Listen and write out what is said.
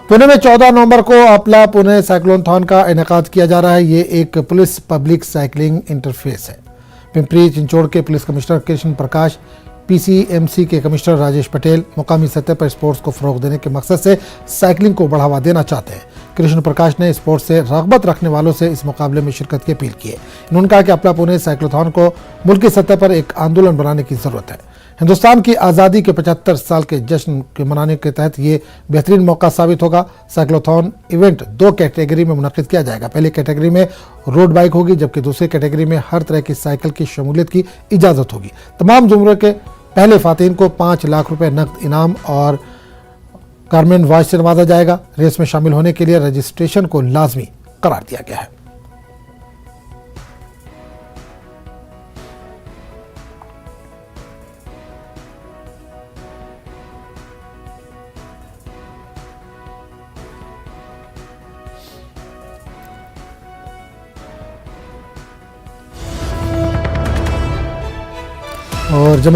पुणे में 14 नवंबर को अपला पुणे साइक्लोथॉन का इनेकाद किया जा रहा है। ये एक पुलिस पब्लिक साइकिलिंग इंटरफेस है। पिंपरी चिंचोड़ के police commissioner Krishna Prakash, PCMC के कमिश्नर राजेश पटेल मुकामी सतह पर स्पोर्ट्स को फरोग देने के मकसद से साइकिलिंग को बढ़ावा देना चाहते हैं। कृष्ण प्रकाश ने स्पोर्ट्स से रगबत रखने वालों से इस मुकाबले में शिरकत की अपील की है। उन्होंने कहा कि अपला पुणे साइक्लोथॉन को मुल्क की सतह पर एक आंदोलन बनाने की जरूरत है। हिंदुस्तान की आज़ादी के 75 साल के जश्न के मनाने के तहत ये बेहतरीन मौका साबित होगा। साइक्लोथॉन इवेंट 2 कैटेगरी में मुनक्किद किया जाएगा। पहली कैटेगरी में रोड बाइक होगी, जबकि दूसरी कैटेगरी में हर तरह की साइकिल की शमूलियत की इजाज़त होगी। तमाम जुमरे के पहले फातिन को 5 लाख रुपए नकद इनाम और गारमेंट वॉच से नवाजा जाएगा। रेस में शामिल होने के लिए रजिस्ट्रेशन को लाजमी करार दिया गया है। और जब